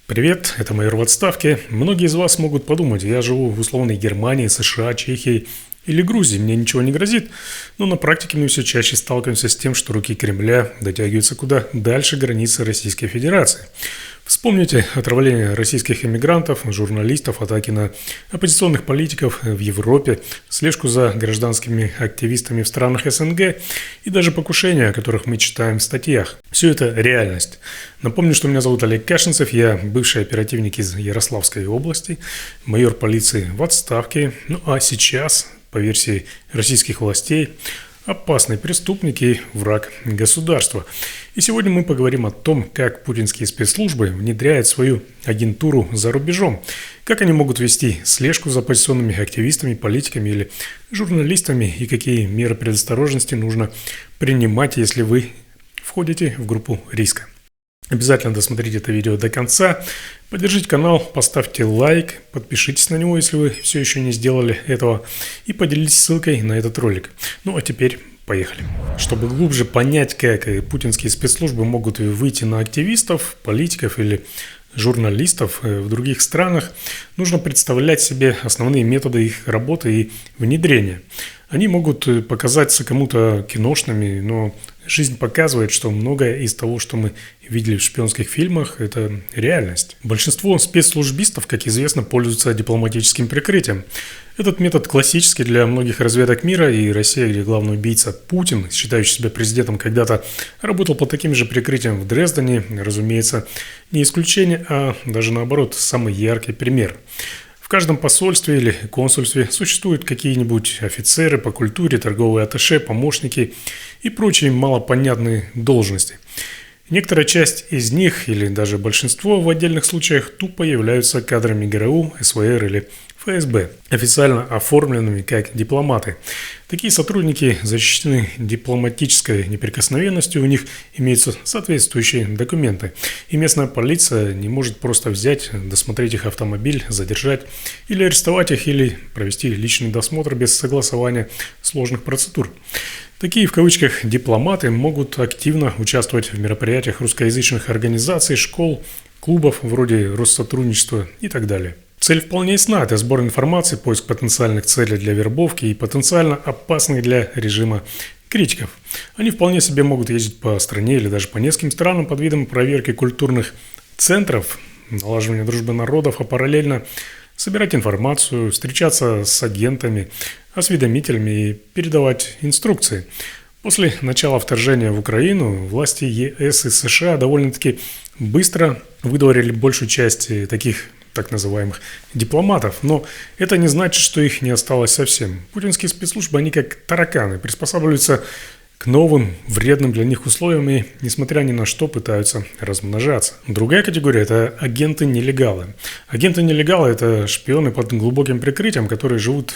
Привет, это майор в отставке. Многие из вас могут подумать, я живу в условной Германии, США, Чехии или Грузии, мне ничего не грозит. Но на практике мы все чаще сталкиваемся с тем, что руки Кремля дотягиваются куда дальше границы Российской Федерации. Вспомните отравление российских иммигрантов, журналистов, атаки на оппозиционных политиков в Европе, слежку за гражданскими активистами в странах СНГ и даже покушения, о которых мы читаем в статьях. Все это реальность. Напомню, что меня зовут Олег Кашинцев, я бывший оперативник из Ярославской области, майор полиции в отставке. Ну а сейчас, по версии российских властей, опасный преступник и враг государства. И сегодня мы поговорим о том, как путинские спецслужбы внедряют свою агентуру за рубежом, как они могут вести слежку за оппозиционными активистами, политиками или журналистами и какие меры предосторожности нужно принимать, если вы входите в группу риска. Обязательно досмотрите это видео до конца, поддержите канал, поставьте лайк, подпишитесь на него, если вы все еще не сделали этого, и поделитесь ссылкой на этот ролик. Ну а теперь поехали. Чтобы глубже понять, как путинские спецслужбы могут выйти на активистов, политиков или журналистов в других странах, нужно представлять себе основные методы их работы и внедрения. Они могут показаться кому-то киношными, но жизнь показывает, что многое из того, что мы видели в шпионских фильмах, это реальность. Большинство спецслужбистов, как известно, пользуются дипломатическим прикрытием. Этот метод классический для многих разведок мира, и Россия, где главный убийца Путин, считающий себя президентом, когда-то работал под таким же прикрытием в Дрездене, разумеется, не исключение, а даже наоборот, самый яркий пример. В каждом посольстве или консульстве существуют какие-нибудь офицеры по культуре, торговые атташе, помощники и прочие малопонятные должности. Некоторая часть из них, или даже большинство в отдельных случаях, тупо являются кадрами ГРУ, СВР или ФСБ, официально оформленными как дипломаты. Такие сотрудники защищены дипломатической неприкосновенностью, у них имеются соответствующие документы. И местная полиция не может просто взять, досмотреть их автомобиль, задержать или арестовать их, или провести личный досмотр без согласования сложных процедур. Такие, в кавычках, дипломаты могут активно участвовать в мероприятиях русскоязычных организаций, школ, клубов вроде Россотрудничества и так далее. Цель вполне ясна – это сбор информации, поиск потенциальных целей для вербовки и потенциально опасных для режима критиков. Они вполне себе могут ездить по стране или даже по нескольким странам под видом проверки культурных центров, налаживания дружбы народов, а параллельно собирать информацию, встречаться с агентами, осведомителями и передавать инструкции. После начала вторжения в Украину власти ЕС и США довольно-таки быстро выдворили большую часть таких так называемых дипломатов, но это не значит, что их не осталось совсем. Путинские спецслужбы, они как тараканы, приспосабливаются к новым, вредным для них условиям и, несмотря ни на что, пытаются размножаться. Другая категория – это агенты-нелегалы. Агенты-нелегалы – это шпионы под глубоким прикрытием, которые живут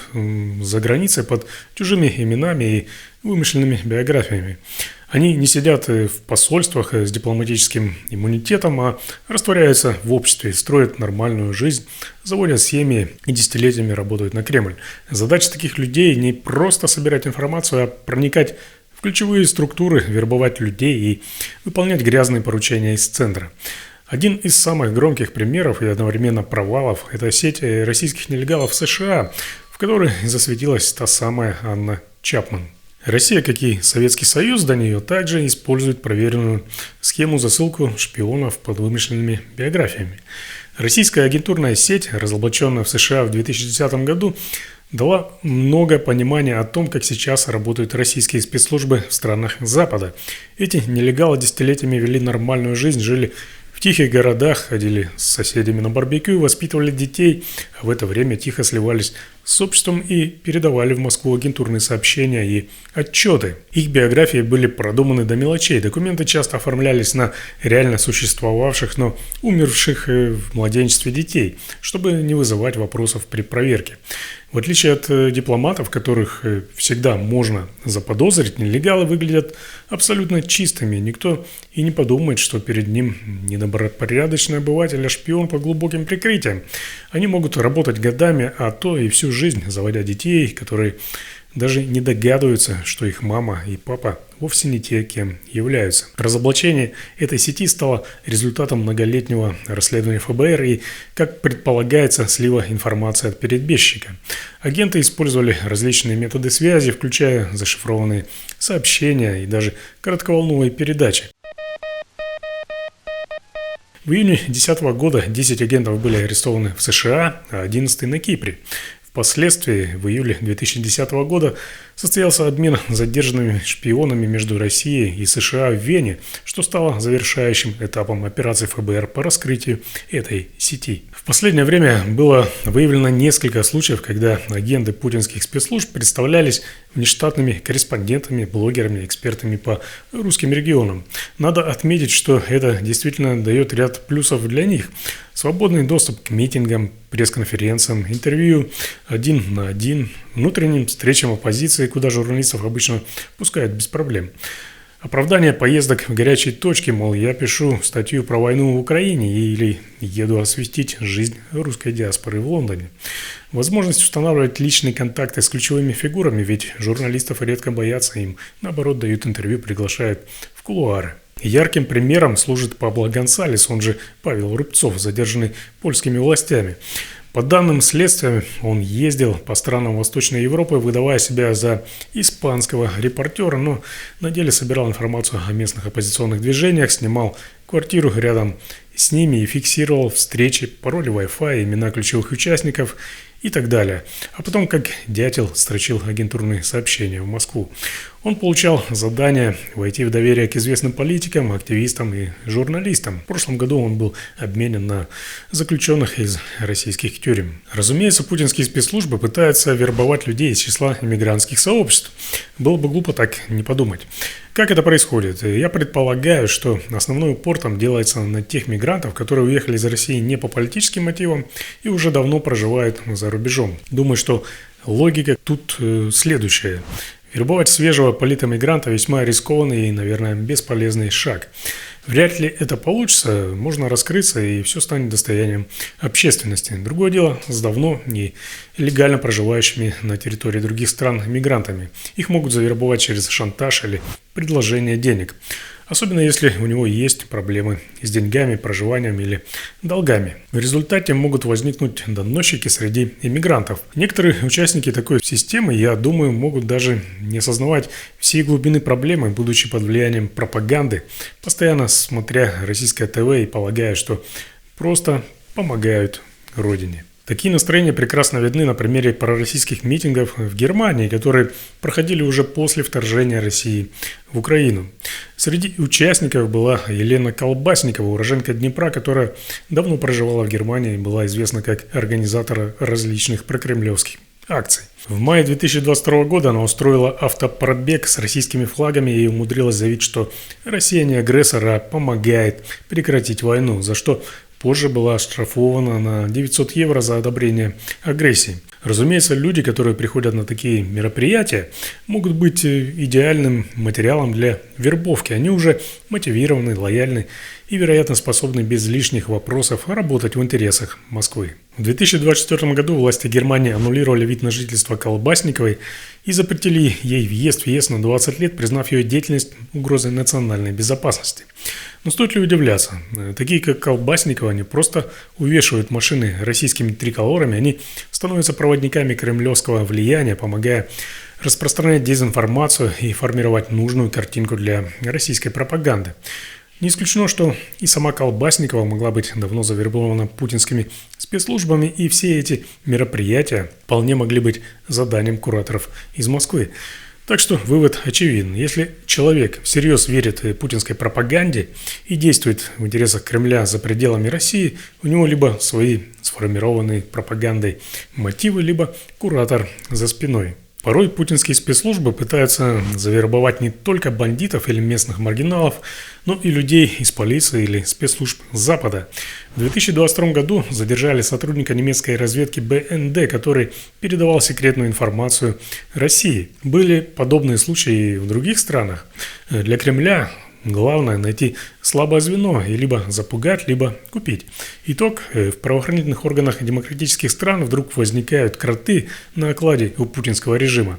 за границей под чужими именами и вымышленными биографиями. Они не сидят в посольствах с дипломатическим иммунитетом, а растворяются в обществе, строят нормальную жизнь, заводят семьи и десятилетиями работают на Кремль. Задача таких людей не просто собирать информацию, а проникать в ключевые структуры, вербовать людей и выполнять грязные поручения из центра. Один из самых громких примеров и одновременно провалов – это сеть российских нелегалов в США, в которой засветилась та самая Анна Чапман. Россия, как и Советский Союз до нее, также использует проверенную схему засылку шпионов под вымышленными биографиями. Российская агентурная сеть, разоблаченная в США в 2010 году, дала много понимания о том, как сейчас работают российские спецслужбы в странах Запада. Эти нелегалы десятилетиями вели нормальную жизнь, жили в тихих городах, ходили с соседями на барбекю, воспитывали детей, а в это время тихо сливались с обществом и передавали в Москву агентурные сообщения и отчеты. Их биографии были продуманы до мелочей. Документы часто оформлялись на реально существовавших, но умерших в младенчестве детей, чтобы не вызывать вопросов при проверке. В отличие от дипломатов, которых всегда можно заподозрить, нелегалы выглядят абсолютно чистыми. Никто и не подумает, что перед ним недобропорядочный обыватель, а шпион под глубоким прикрытием. Они могут работать годами, а то и всю жизнь, заводя детей, которые даже не догадываются, что их мама и папа вовсе не те, кем являются. Разоблачение этой сети стало результатом многолетнего расследования ФБР и, как предполагается, слива информации от перебежчика. Агенты использовали различные методы связи, включая зашифрованные сообщения и даже коротковолновые передачи. В июне 2010 года 10 агентов были арестованы в США, а 11 на Кипре. Впоследствии, в июле 2010 года, состоялся обмен задержанными шпионами между Россией и США в Вене, что стало завершающим этапом операции ФБР по раскрытию этой сети. В последнее время было выявлено несколько случаев, когда агенты путинских спецслужб представлялись внештатными корреспондентами, блогерами, экспертами по русским регионам. Надо отметить, что это действительно дает ряд плюсов для них. Свободный доступ к митингам, пресс-конференциям, интервью 1 на 1, внутренним встречам оппозиции, куда журналистов обычно пускают без проблем. Оправдание поездок в горячие точки, мол, я пишу статью про войну в Украине или еду осветить жизнь русской диаспоры в Лондоне. Возможность устанавливать личные контакты с ключевыми фигурами, ведь журналистов редко боятся, им наоборот дают интервью, приглашают в кулуары. Ярким примером служит Пабло Гонсалес, он же Павел Рубцов, задержанный польскими властями. По данным следствия, он ездил по странам Восточной Европы, выдавая себя за испанского репортера, но на деле собирал информацию о местных оппозиционных движениях, снимал квартиру рядом с ними и фиксировал встречи, пароли Wi-Fi, имена ключевых участников и так далее. А потом, как дятел, строчил агентурные сообщения в Москву. Он получал задание войти в доверие к известным политикам, активистам и журналистам. В прошлом году он был обменен на заключенных из российских тюрем. Разумеется, путинские спецслужбы пытаются вербовать людей из числа иммигрантских сообществ. Было бы глупо так не подумать. Как это происходит? Я предполагаю, что основной упор там делается на тех мигрантов, которые уехали из России не по политическим мотивам и уже давно проживают за рубежом. Думаю, что логика тут следующая. Вербовать свежего политэмигранта весьма рискованный и, наверное, бесполезный шаг. Вряд ли это получится, можно раскрыться и все станет достоянием общественности. Другое дело с давно и легально проживающими на территории других стран мигрантами. Их могут завербовать через шантаж или предложение денег. Особенно если у него есть проблемы с деньгами, проживанием или долгами. В результате могут возникнуть доносчики среди иммигрантов. Некоторые участники такой системы, я думаю, могут даже не осознавать всей глубины проблемы, будучи под влиянием пропаганды, постоянно смотря российское ТВ и полагая, что просто помогают родине. Такие настроения прекрасно видны на примере пророссийских митингов в Германии, которые проходили уже после вторжения России в Украину. Среди участников была Елена Колбасникова, уроженка Днепра, которая давно проживала в Германии и была известна как организатор различных прокремлевских акций. В мае 2022 года она устроила автопробег с российскими флагами и умудрилась заявить, что Россия не агрессор, а помогает прекратить войну, за что позже была оштрафована на 900 евро за одобрение агрессии. Разумеется, люди, которые приходят на такие мероприятия, могут быть идеальным материалом для вербовки. Они уже мотивированы, лояльны и, вероятно, способны без лишних вопросов работать в интересах Москвы. В 2024 году власти Германии аннулировали вид на жительство Колбасниковой и запретили ей въезд в ЕС на 20 лет, признав ее деятельность угрозой национальной безопасности. Но стоит ли удивляться? Такие, как Колбасникова, не просто увешивают машины российскими триколорами, они становятся проводниками кремлевского влияния, помогая распространять дезинформацию и формировать нужную картинку для российской пропаганды. Не исключено, что и сама Колбасникова могла быть давно завербована путинскими спецслужбами, и все эти мероприятия вполне могли быть заданием кураторов из Москвы. Так что вывод очевиден. Если человек всерьез верит путинской пропаганде и действует в интересах Кремля за пределами России, у него либо свои сформированные пропагандой мотивы, либо куратор за спиной. Порой путинские спецслужбы пытаются завербовать не только бандитов или местных маргиналов, но и людей из полиции или спецслужб Запада. В 2022 году задержали сотрудника немецкой разведки БНД, который передавал секретную информацию России. Были подобные случаи и в других странах. Для Кремля главное найти слабое звено и либо запугать, либо купить. Итог: в правоохранительных органах демократических стран вдруг возникают кроты на окладе у путинского режима.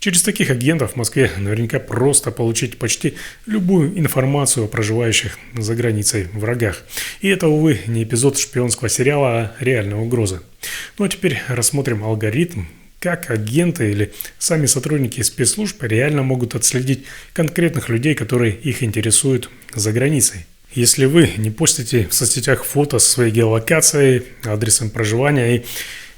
Через таких агентов в Москве наверняка просто получить почти любую информацию о проживающих за границей врагах. И это, увы, не эпизод шпионского сериала, а реальная угроза. Ну а теперь рассмотрим алгоритм, как агенты или сами сотрудники спецслужб реально могут отследить конкретных людей, которые их интересуют за границей. Если вы не постите в соцсетях фото со своей геолокацией, адресом проживания и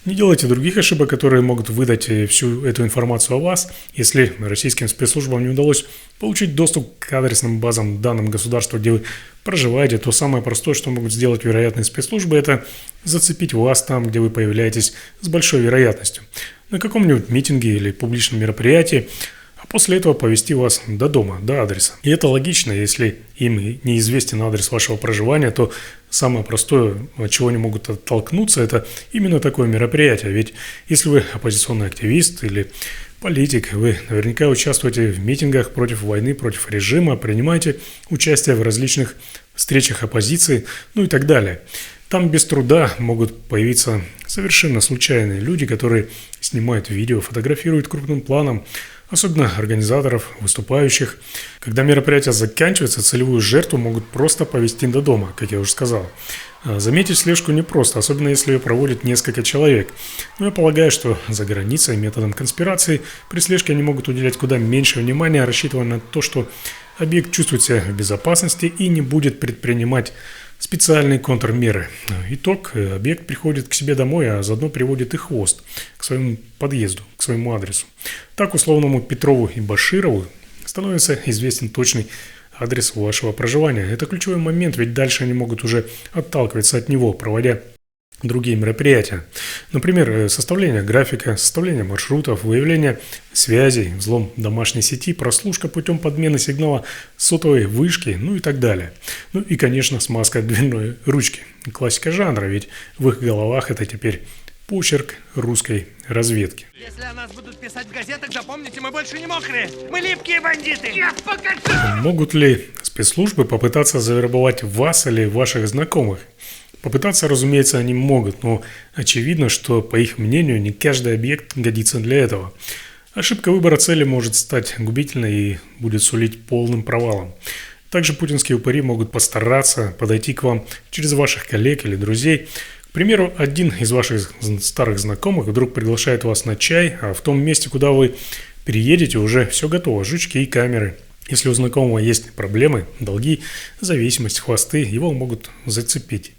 не делайте других ошибок, которые могут выдать всю эту информацию о вас, если российским спецслужбам не удалось получить доступ к адресным базам данным государства, где вы проживаете, то самое простое, что могут сделать вероятные спецслужбы, это зацепить вас там, где вы появляетесь с большой вероятностью, на каком-нибудь митинге или публичном мероприятии, а после этого повести вас до дома, до адреса. И это логично, если им неизвестен адрес вашего проживания, то самое простое, от чего они могут оттолкнуться, это именно такое мероприятие. Ведь если вы оппозиционный активист или политик, вы наверняка участвуете в митингах против войны, против режима, принимаете участие в различных встречах оппозиции, ну и так далее. Там без труда могут появиться совершенно случайные люди, которые снимают видео, фотографируют крупным планом, особенно организаторов, выступающих. Когда мероприятие заканчивается, целевую жертву могут просто повести до дома, как я уже сказал. Заметить слежку непросто, особенно если ее проводит несколько человек. Но я полагаю, что за границей методом конспирации при слежке они могут уделять куда меньше внимания, рассчитывая на то, что объект чувствует себя в безопасности и не будет предпринимать специальные контрмеры. Итог: объект приходит к себе домой, а заодно приводит и хвост к своему подъезду, к своему адресу. Так условному Петрову и Баширову становится известен точный адрес вашего проживания. Это ключевой момент, ведь дальше они могут уже отталкиваться от него, проводя другие мероприятия. Например, составление графика, составление маршрутов, выявление связей, взлом домашней сети, прослушка путем подмены сигнала сотовой вышки, ну и так далее. Ну и, конечно, смазка дверной ручки. Классика жанра, ведь в их головах это теперь почерк русской разведки. Если о нас будут писать в газетах, запомните, мы больше не мокрые. Мы липкие бандиты. Могут ли спецслужбы попытаться завербовать вас или ваших знакомых? Попытаться, разумеется, они могут, но очевидно, что, по их мнению, не каждый объект годится для этого. Ошибка выбора цели может стать губительной и будет сулить полным провалом. Также путинские упыри могут постараться подойти к вам через ваших коллег или друзей. К примеру, один из ваших старых знакомых вдруг приглашает вас на чай, а в том месте, куда вы переедете, уже все готово, жучки и камеры. Если у знакомого есть проблемы, долги, зависимость, хвосты, его могут зацепить.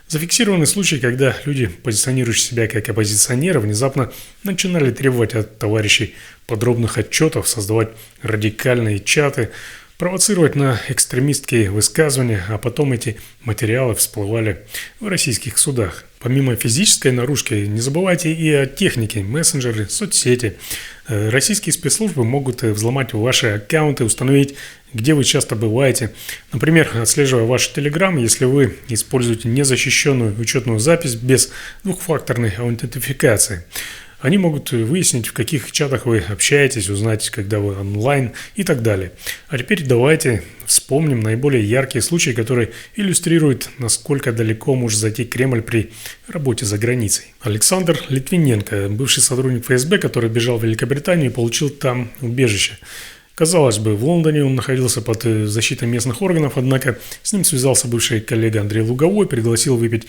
Зафиксированы случаи, когда люди, позиционирующие себя как оппозиционеры, внезапно начинали требовать от товарищей подробных отчетов, создавать радикальные чаты, провоцировать на экстремистские высказывания, а потом эти материалы всплывали в российских судах. Помимо физической наружки, не забывайте и о технике, мессенджеры, соцсети. Российские спецслужбы могут взломать ваши аккаунты, установить, где вы часто бываете. Например, отслеживая ваш Telegram, если вы используете незащищенную учетную запись без двухфакторной аутентификации. Они могут выяснить, в каких чатах вы общаетесь, узнать, когда вы онлайн и так далее. А теперь давайте вспомним наиболее яркие случаи, которые иллюстрируют, насколько далеко может зайти Кремль при работе за границей. Александр Литвиненко, бывший сотрудник ФСБ, который бежал в Великобританию и получил там убежище. Казалось бы, в Лондоне он находился под защитой местных органов, однако с ним связался бывший коллега Андрей Луговой, пригласил выпить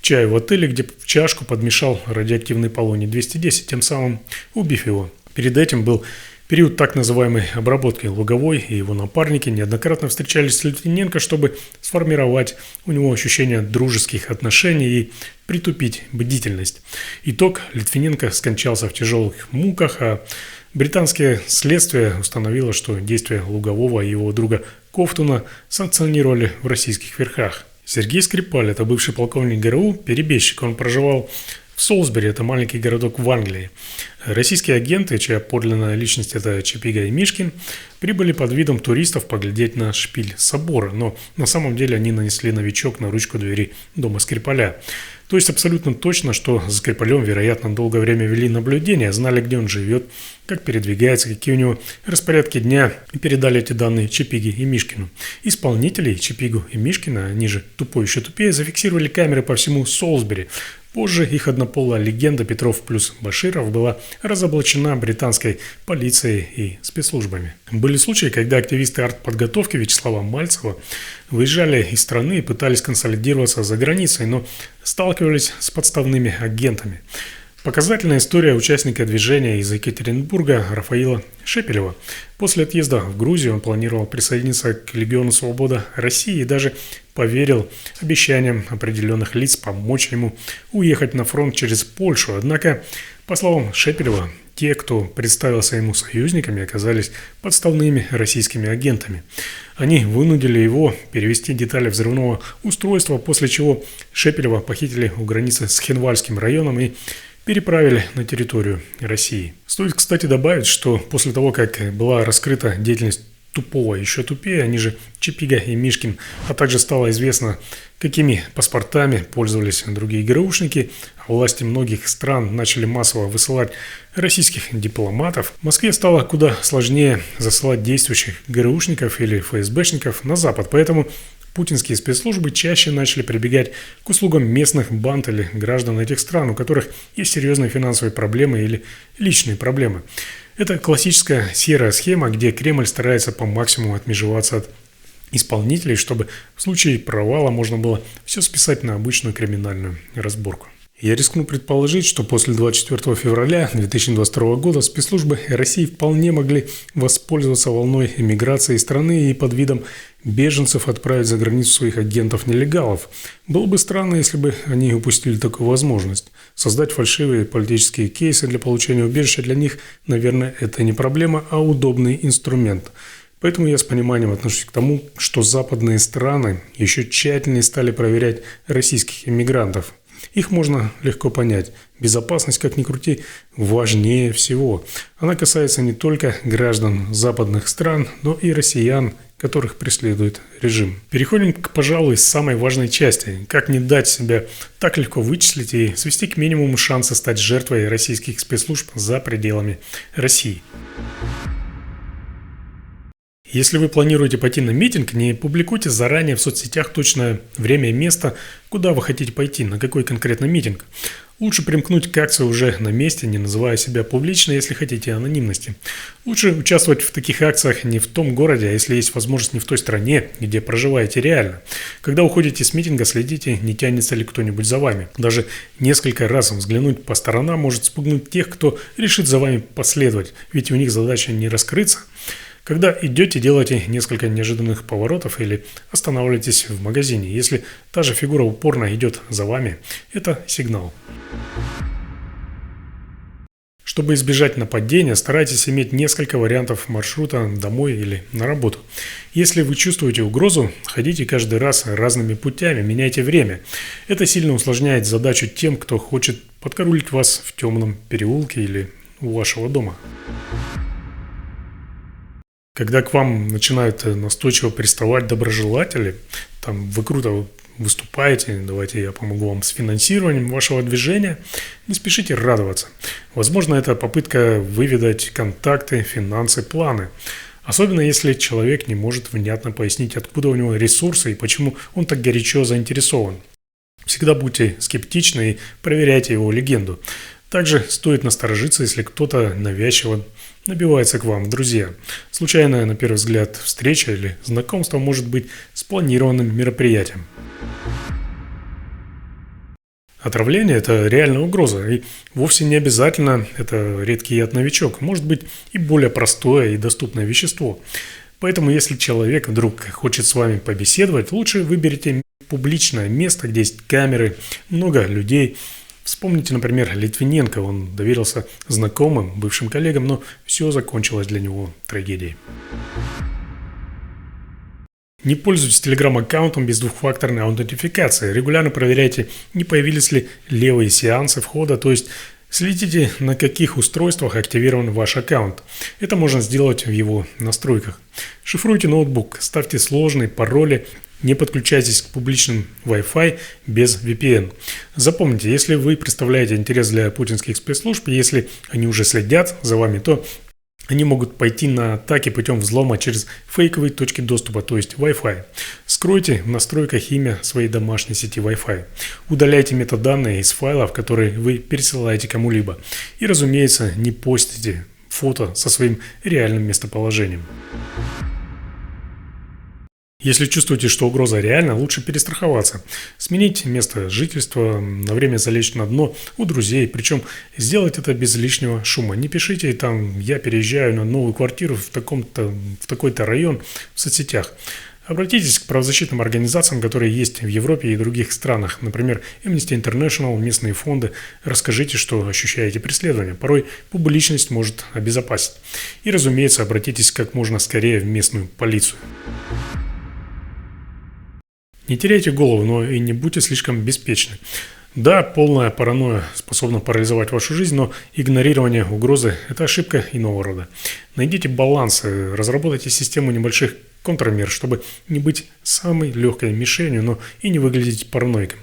чай в отеле, где в чашку подмешал радиоактивный полоний-210, тем самым убив его. Перед этим был период так называемой обработки. Луговой и его напарники неоднократно встречались с Литвиненко, чтобы сформировать у него ощущение дружеских отношений и притупить бдительность. Итог: Литвиненко скончался в тяжелых муках, а британское следствие установило, что действия Лугового и его друга Ковтуна санкционировали в российских верхах. Сергей Скрипаль – это бывший полковник ГРУ, перебежчик. Он проживал в Солсбери, это маленький городок в Англии. Российские агенты, чья подлинная личность – это Чапига и Мишкин, прибыли под видом туристов поглядеть на шпиль собора, но на самом деле они нанесли новичок на ручку двери дома Скрипаля. То есть абсолютно точно, что за Скрипалем, вероятно, долгое время вели наблюдение, знали, где он живет, как передвигается, какие у него распорядки дня, и передали эти данные Чапиге и Мишкину. Исполнителей Чапигу и Мишкина, они же тупой еще тупее, зафиксировали камеры по всему Солсбери. Позже их однополая легенда Петров плюс Баширов была разоблачена британской полицией и спецслужбами. Были случаи, когда активисты артподготовки Вячеслава Мальцева выезжали из страны и пытались консолидироваться за границей, но сталкивались с подставными агентами. Показательная история участника движения из Екатеринбурга Рафаила Шепелева. После отъезда в Грузию он планировал присоединиться к Легиону Свобода России и даже поверил обещаниям определенных лиц помочь ему уехать на фронт через Польшу. Однако, по словам Шепелева, те, кто представился ему союзниками, оказались подставными российскими агентами. Они вынудили его перевести детали взрывного устройства, после чего Шепелева похитили у границы с Хинвальским районом и переправили на территорию России. Стоит, кстати, добавить, что после того, как была раскрыта деятельность Тупого еще тупее, они же Чипига и Мишкин, а также стало известно, какими паспортами пользовались другие ГРУшники, а власти многих стран начали массово высылать российских дипломатов, в Москве стало куда сложнее засылать действующих ГРУшников или ФСБшников на Запад, поэтому путинские спецслужбы чаще начали прибегать к услугам местных банд или граждан этих стран, у которых есть серьезные финансовые проблемы или личные проблемы. Это классическая серая схема, где Кремль старается по максимуму отмежеваться от исполнителей, чтобы в случае провала можно было все списать на обычную криминальную разборку. Я рискну предположить, что после 24 февраля 2022 года спецслужбы России вполне могли воспользоваться волной эмиграции из страны и под видом беженцев отправить за границу своих агентов-нелегалов. Было бы странно, если бы они упустили такую возможность. Создать фальшивые политические кейсы для получения убежища для них, наверное, это не проблема, а удобный инструмент. Поэтому я с пониманием отношусь к тому, что западные страны еще тщательнее стали проверять российских иммигрантов. Их можно легко понять. Безопасность, как ни крути, важнее всего. Она касается не только граждан западных стран, но и россиян, которых преследует режим. Переходим к, пожалуй, самой важной части. Как не дать себя так легко вычислить и свести к минимуму шансы стать жертвой российских спецслужб за пределами России. Если вы планируете пойти на митинг, не публикуйте заранее в соцсетях точное время и место, куда вы хотите пойти, на какой конкретно митинг. Лучше примкнуть к акции уже на месте, не называя себя публично, если хотите анонимности. Лучше участвовать в таких акциях не в том городе, а если есть возможность не в той стране, где проживаете реально. Когда уходите с митинга, следите, не тянется ли кто-нибудь за вами. Даже несколько раз взглянуть по сторонам может спугнуть тех, кто решит за вами последовать, ведь у них задача не раскрыться. Когда идете, делайте несколько неожиданных поворотов или останавливайтесь в магазине. Если та же фигура упорно идет за вами, это сигнал. Чтобы избежать нападения, старайтесь иметь несколько вариантов маршрута домой или на работу. Если вы чувствуете угрозу, ходите каждый раз разными путями, меняйте время. Это сильно усложняет задачу тем, кто хочет подкараулить вас в темном переулке или у вашего дома. Когда к вам начинают настойчиво приставать доброжелатели, там вы круто выступаете, давайте я помогу вам с финансированием вашего движения, не спешите радоваться. Возможно, это попытка выведать контакты, финансы, планы. Особенно если человек не может внятно пояснить, откуда у него ресурсы и почему он так горячо заинтересован. Всегда будьте скептичны и проверяйте его легенду. Также стоит насторожиться, если кто-то навязчиво набивается к вам в друзья. Случайная, на первый взгляд, встреча или знакомство может быть спланированным мероприятием. Отравление – это реальная угроза, и вовсе не обязательно это редкий яд-новичок. Может быть и более простое и доступное вещество. Поэтому, если человек вдруг хочет с вами побеседовать, лучше выберите публичное место, где есть камеры, много людей. Вспомните, например, Литвиненко. Он доверился знакомым, бывшим коллегам, но все закончилось для него трагедией. Не пользуйтесь телеграм-аккаунтом без двухфакторной аутентификации. Регулярно проверяйте, не появились ли левые сеансы входа, то есть следите, на каких устройствах активирован ваш аккаунт. Это можно сделать в его настройках. Шифруйте ноутбук, ставьте сложные пароли. Не подключайтесь к публичным Wi-Fi без VPN. Запомните, если вы представляете интерес для путинских спецслужб, если они уже следят за вами, то Они могут пойти на атаки путем взлома через фейковые точки доступа, то есть Wi-Fi. Скройте в настройках имя своей домашней сети Wi-Fi. Удаляйте метаданные из файлов, которые вы пересылаете кому-либо. И, разумеется, не постите фото со своим реальным местоположением. Если чувствуете, что угроза реальна, лучше перестраховаться. Сменить место жительства, на время залечь на дно у друзей, причем сделать это без лишнего шума. Не пишите там «я переезжаю на новую квартиру в такой-то район» в соцсетях. Обратитесь к правозащитным организациям, которые есть в Европе и других странах, например, Amnesty International, местные фонды. Расскажите, что ощущаете преследование. Порой публичность может обезопасить. И, разумеется, обратитесь как можно скорее в местную полицию. Не теряйте голову, но и не будьте слишком беспечны. Да, полная паранойя способна парализовать вашу жизнь, но игнорирование угрозы – это ошибка иного рода. Найдите баланс, разработайте систему небольших контрмер, чтобы не быть самой легкой мишенью, но и не выглядеть параноиком.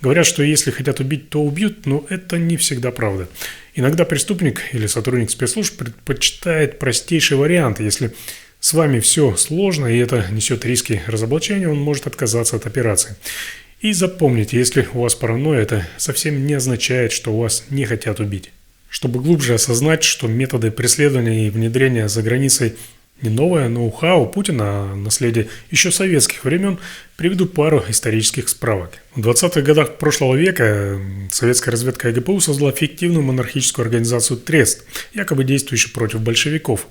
Говорят, что если хотят убить, то убьют, но это не всегда правда. Иногда преступник или сотрудник спецслужб предпочитает простейший вариант. Если с вами все сложно и это несет риски разоблачения, он может отказаться от операции. И запомните, если у вас паранойя, это совсем не означает, что вас не хотят убить. Чтобы глубже осознать, что методы преследования и внедрения за границей не новое ноу-хау Путина, а наследие еще советских времен, приведу пару исторических справок. В 20-х годах прошлого века советская разведка ГПУ создала фиктивную монархическую организацию Трест, якобы действующую против большевиков.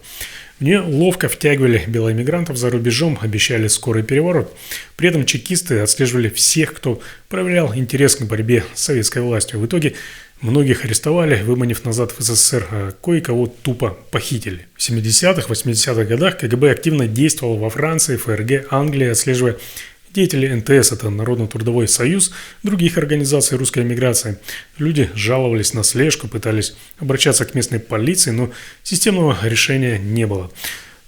В нее ловко втягивали белоэмигрантов за рубежом, обещали скорый переворот. При этом чекисты отслеживали всех, кто проявлял интерес к борьбе с советской властью. В итоге многих арестовали, выманив назад в СССР, а кое-кого тупо похитили. В 70-х, 80-х годах КГБ активно действовал во Франции, ФРГ, Англии, отслеживая деятелей НТС, это Народно-трудовой союз, других организаций русской эмиграции. Люди жаловались на слежку, пытались обращаться к местной полиции, но системного решения не было.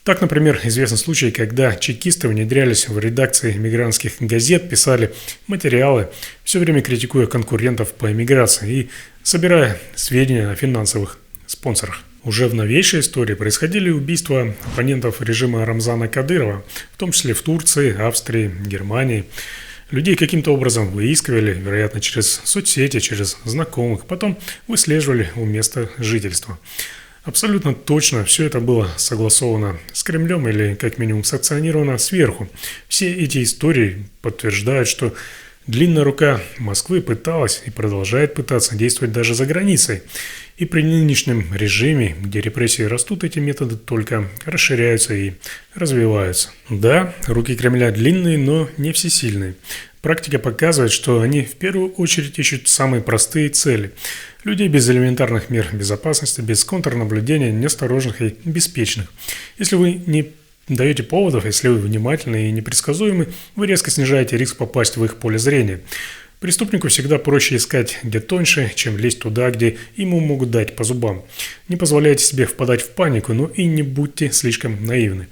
Так, например, известен случай, когда чекисты внедрялись в редакции мигрантских газет, писали материалы, все время критикуя конкурентов по эмиграции и собирая сведения о финансовых спонсорах. Уже в новейшей истории происходили убийства оппонентов режима Рамзана Кадырова, в том числе в Турции, Австрии, Германии. Людей каким-то образом выискивали, вероятно, через соцсети, через знакомых, потом выслеживали у места жительства. Абсолютно точно все это было согласовано с Кремлем или, как минимум, санкционировано сверху. Все эти истории подтверждают, что длинная рука Москвы пыталась и продолжает пытаться действовать даже за границей. И при нынешнем режиме, где репрессии растут, эти методы только расширяются и развиваются. Да, руки Кремля длинные, но не всесильные. Практика показывает, что они в первую очередь ищут самые простые цели. Людей без элементарных мер безопасности, без контрнаблюдения, неосторожных и беспечных. Если вы не даете поводов, если вы внимательны и непредсказуемы, вы резко снижаете риск попасть в их поле зрения. Преступнику всегда проще искать где тоньше, чем лезть туда, где ему могут дать по зубам. Не позволяйте себе впадать в панику, но и не будьте слишком наивны.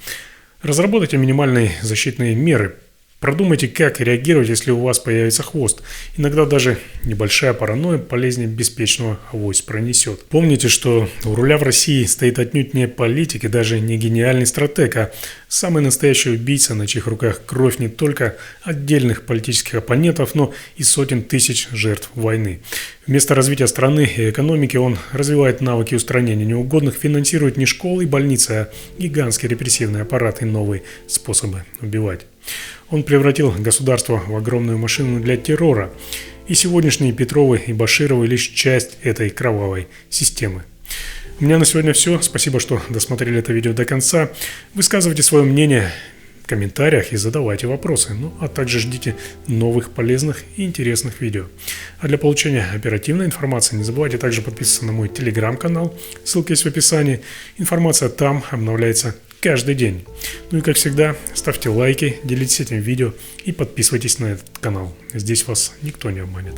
Разработайте минимальные защитные меры. Продумайте, как реагировать, если у вас появится хвост. Иногда даже небольшая паранойя полезнее беспечного авось пронесет. Помните, что у руля в России стоит отнюдь не политик и даже не гениальный стратег, а самый настоящий убийца, на чьих руках кровь не только отдельных политических оппонентов, но и сотен тысяч жертв войны. Вместо развития страны и экономики он развивает навыки устранения неугодных, финансирует не школы и больницы, а гигантский репрессивный аппарат и новые способы убивать. Он превратил государство в огромную машину для террора, и сегодняшние Петровы и Башировы лишь часть этой кровавой системы. У меня на сегодня все. Спасибо, что досмотрели это видео до конца. Высказывайте свое мнение в комментариях и задавайте вопросы. Ну, а также ждите новых полезных и интересных видео. А для получения оперативной информации не забывайте также подписываться на мой телеграм-канал. Ссылка есть в описании. Информация там обновляется каждый день. Ну и как всегда, ставьте лайки, делитесь этим видео и подписывайтесь на этот канал. Здесь вас никто не обманет.